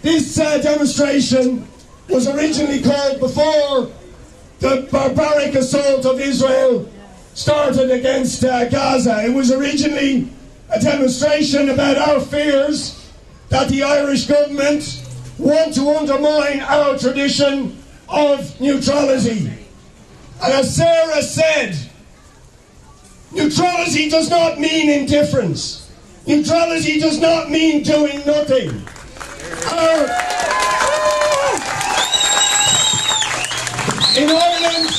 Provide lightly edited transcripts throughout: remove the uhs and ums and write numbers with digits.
This demonstration was originally called before the barbaric assault of Israel started against Gaza. It was originally a demonstration about our fears that the Irish government want to undermine our tradition of neutrality. And as Sarah said, neutrality does not mean indifference. Neutrality does not mean doing nothing. In Ireland,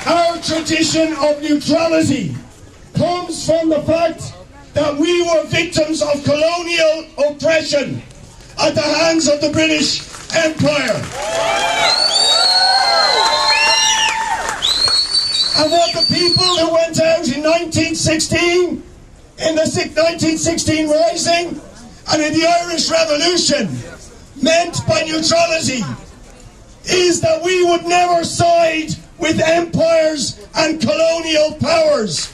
our tradition of neutrality comes from the fact that we were victims of colonial oppression at the hands of the British Empire. And what the people who went out in 1916, in the 1916 Rising, and in the Irish Revolution, meant by neutrality, is that we would never side with empires and colonial powers.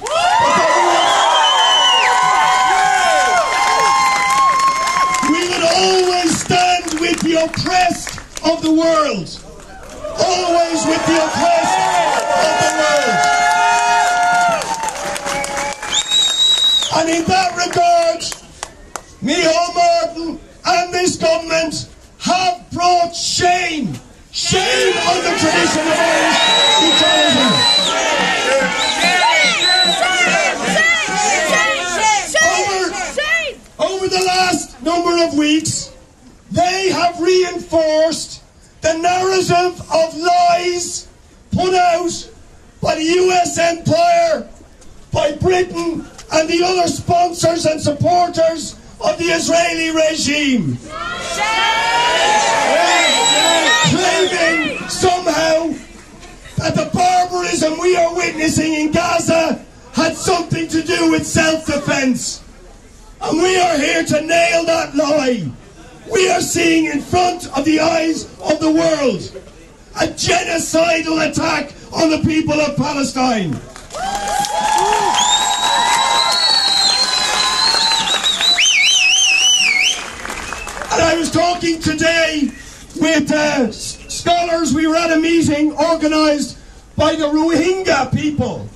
We would always stand with the oppressed of the world. Always with the oppressed of the world. And in that regard, Micheál Martin and this government have brought shame on the tradition of Irish neutrality. Over the last number of weeks, they have reinforced the narrative of lies put out by the US empire, by Britain and the other sponsors and supporters of the Israeli regime. Claiming somehow that the barbarism we are witnessing in Gaza had something to do with self-defense. And we are here to nail that lie. We are seeing in front of the eyes of the world a genocidal attack on the people of Palestine. And I was talking today with scholars. We were at a meeting organised by the Rohingya people.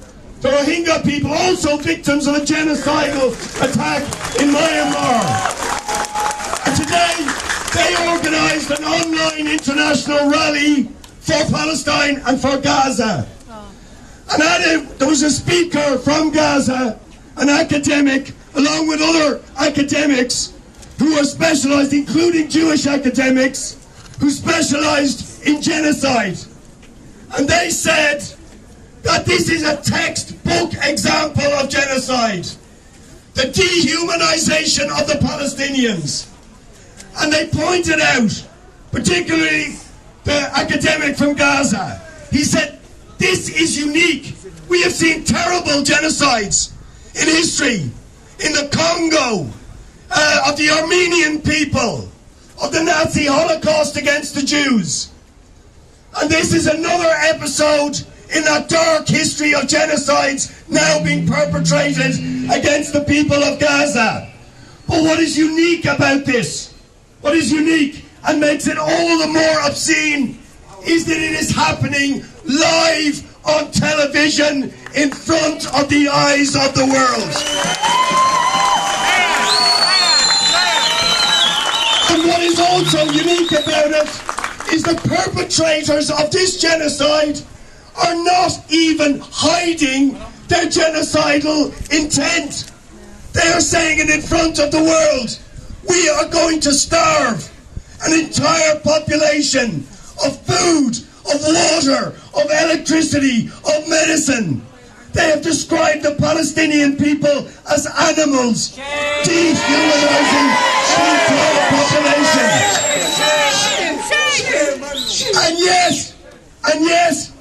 The Rohingya people, also victims of a genocidal attack in Myanmar. And today they organised an online international rally for Palestine and for Gaza. And at it, there was a speaker from Gaza, an academic, along with other academics who are specialised, including Jewish academics, who specialised in genocide. And they said that this is a textbook example of genocide. The dehumanisation of the Palestinians. And they pointed out, particularly the academic from Gaza, he said, this is unique. We have seen terrible genocides in history, in the Congo, of the Armenian people, of the Nazi Holocaust against the Jews. And this is another episode in that dark history of genocides now being perpetrated against the people of Gaza. But what is unique about this, what is unique and makes it all the more obscene, is that it is happening live on television in front of the eyes of the world. And what is also unique about it is the perpetrators of this genocide are not even hiding their genocidal intent. They are saying it in front of the world. We are going to starve an entire population of food, of water, of electricity, of medicine. They have described the Palestinian people as animals, dehumanizing an entire population. And yes,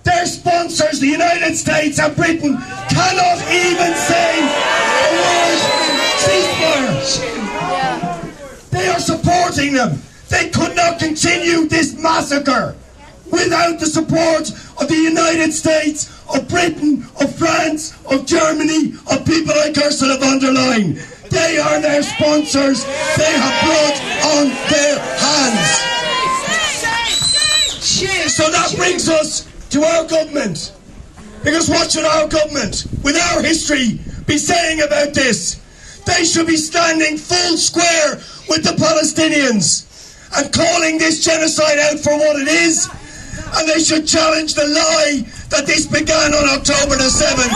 their sponsors, the United States and Britain, cannot even say a word ceasefire. They are supporting them. They could not continue this massacre without the support of the United States, of Britain, of France, of Germany, of people like Ursula von der Leyen. They are their sponsors. They have blood on their brings us to our government. Because what should our government, with our history, be saying about this? They should be standing full square with the Palestinians and calling this genocide out for what it is, and they should challenge the lie that this began on October the 7th.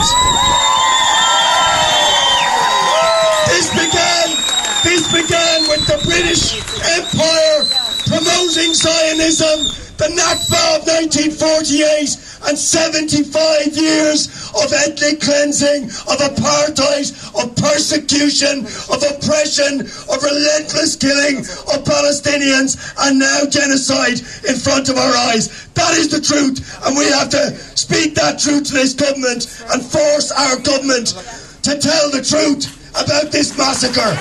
This began with the British Empire promoting Zionism, the Nakba of 1948, and 75 years of ethnic cleansing, of apartheid, of persecution, of oppression, of relentless killing of Palestinians, and now genocide in front of our eyes. That is the truth, and we have to speak that truth to this government and force our government to tell the truth about this massacre.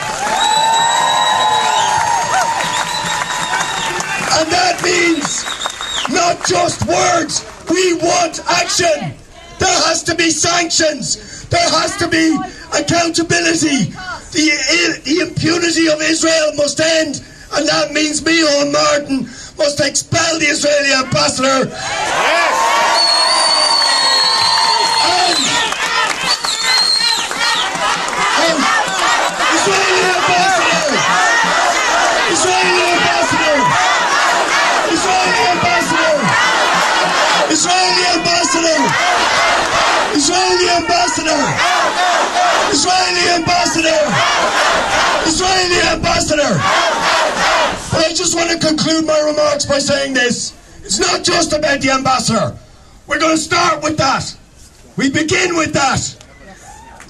And that means not just words. We want action. There has to be sanctions. There has to be accountability. The impunity of Israel must end, and that means Micheál Martin must expel the Israeli ambassador. Israeli ambassador. But I just want to conclude my remarks by saying this. It's not just about the ambassador. We're going to start with that. We begin with that.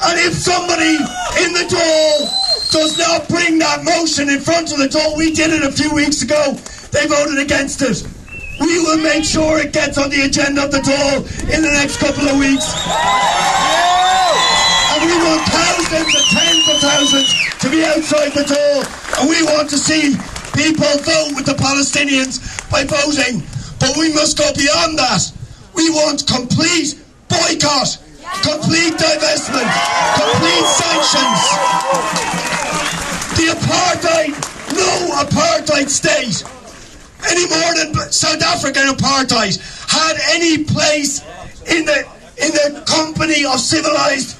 And if somebody in the Dáil does not bring that motion in front of the Dáil, we did it a few weeks ago, they voted against it. We will make sure it gets on the agenda of the Dáil in the next couple of weeks. And we want thousands and tens of thousands to be outside the Dáil. And we want to see people vote with the Palestinians by voting. But we must go beyond that. We want complete boycott, complete divestment, complete sanctions. The apartheid, no apartheid state, any more than South African apartheid, had any place in the company of civilized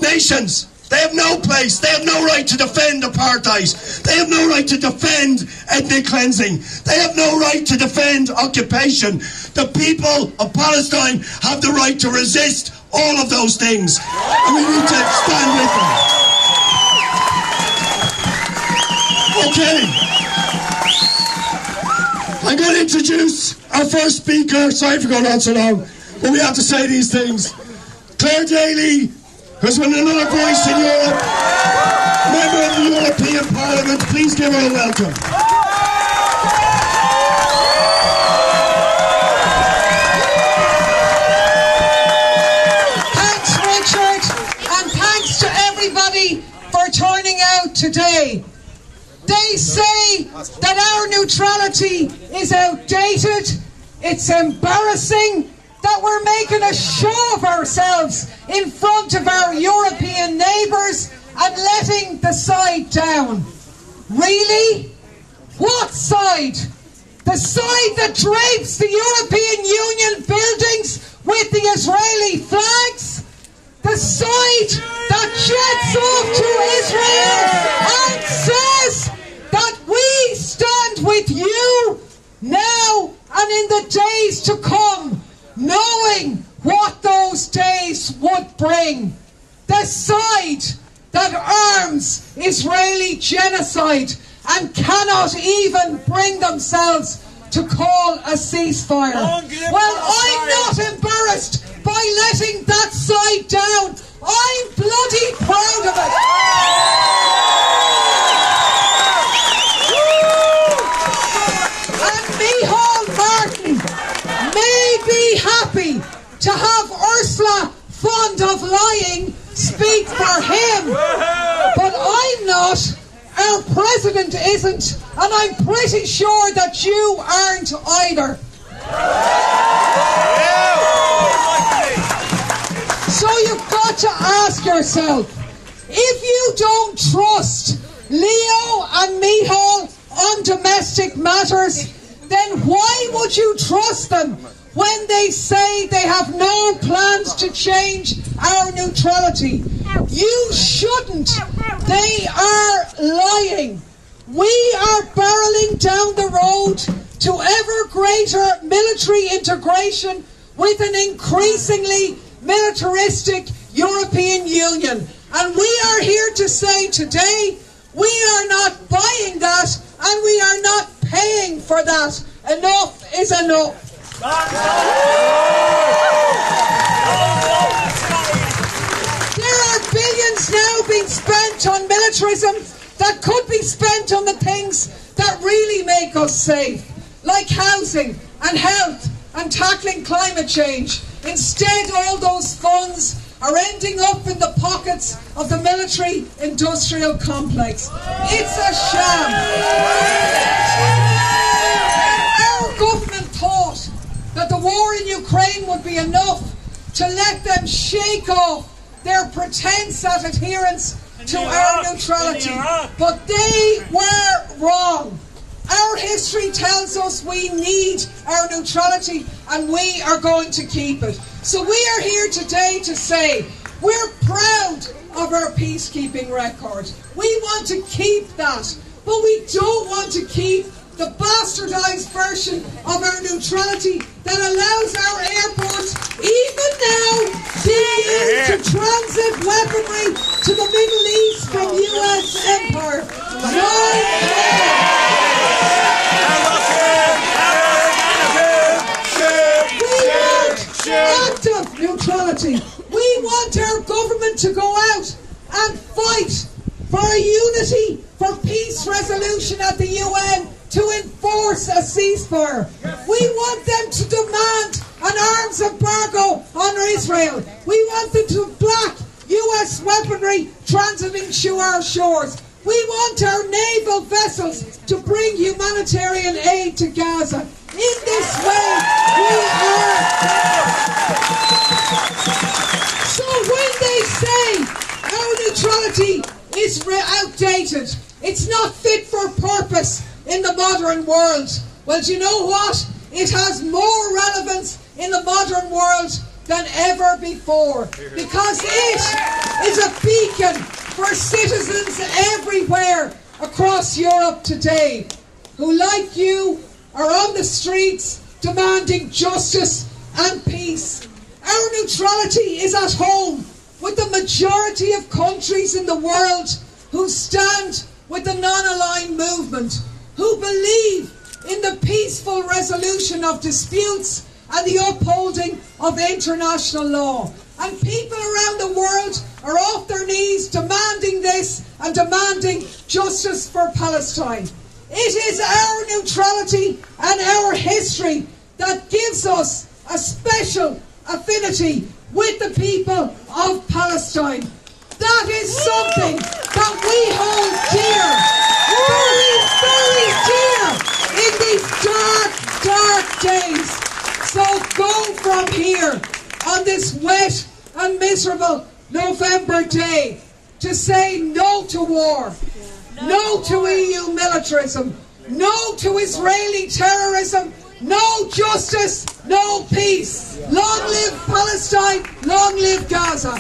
nations. They have no place. They have no right to defend apartheid. They have no right to defend ethnic cleansing. They have no right to defend occupation. The people of Palestine have the right to resist all of those things. And we need to stand with them. Okay. I'm going to introduce our first speaker. Sorry for going on so long, but we have to say these things. Claire Daly, who's been another voice in Europe, member of the European Parliament. Please give her a welcome. Thanks, Richard, and thanks to everybody for turning out today. They say that our neutrality is outdated, it's embarrassing, that we're making a show of ourselves in front of our European neighbours and letting the side down. Really? What side? The side that drapes the European Union buildings with the Israeli flags? The side that jets off to Israel and says that we stand with you now and in the days to come, knowing what those days would bring. The side that arms Israeli genocide and cannot even bring themselves to call a ceasefire. Well, I'm not embarrassed by letting that side down. I'm bloody proud of it. And Micheál Martin may be happy to have Ursula von der Leyen speak for him, but I'm not, our president isn't, and I'm pretty sure that you aren't either. So you've got to ask yourself, if you don't trust Leo and Micheál on domestic matters, then why would you trust them when they say they have no plans to change our neutrality. You shouldn't. They are lying. We are barreling down the road to ever greater military integration with an increasingly militaristic European Union. And we are here to say today, we are not buying that and we are not paying for that. Enough is enough. There are billions now being spent on militarism that could be spent on the things that really make us safe, like housing and health and tackling climate change. Instead, all those funds are ending up in the pockets of the military-industrial complex. It's a sham. Our government thought that the war in Ukraine would be enough to let them shake off their pretense at adherence to our neutrality, but they were wrong. Our history tells us we need our neutrality and we are going to keep it. So we are here today to say we're proud of our peacekeeping record. We want to keep that, but we don't want to keep the bastardised version of our neutrality that allows our airports, even now, to use to transit weaponry to the Middle East from US empire. No active neutrality. We want our government to go out and fight for a unity, for peace resolution at the UN to enforce a ceasefire. We want them to demand an arms embargo on Israel. We want them to block US weaponry transiting to our shores. We want our naval vessels to bring humanitarian aid to Gaza. In this way, we are. So when they say our neutrality is outdated, it's not fit for purpose in the modern world, well, do you know what? It has more relevance in the modern world than ever before, because it is a beacon for citizens everywhere across Europe today who, like you, are on the streets demanding justice and peace. Our neutrality is at home with the majority of countries in the world who stand with the non-aligned movement, who believe in the peaceful resolution of disputes and the upholding of international law. And people around the world are off their knees demanding this and demanding justice for Palestine. It is our neutrality and our history that gives us a special affinity with the people of Palestine. That is something that we hold dear, very, very dear in these dark, dark days. So go from here on this wet and miserable November day to say no to war, no to EU militarism, no to Israeli terrorism, no justice, no peace. Long live Palestine, long live Gaza.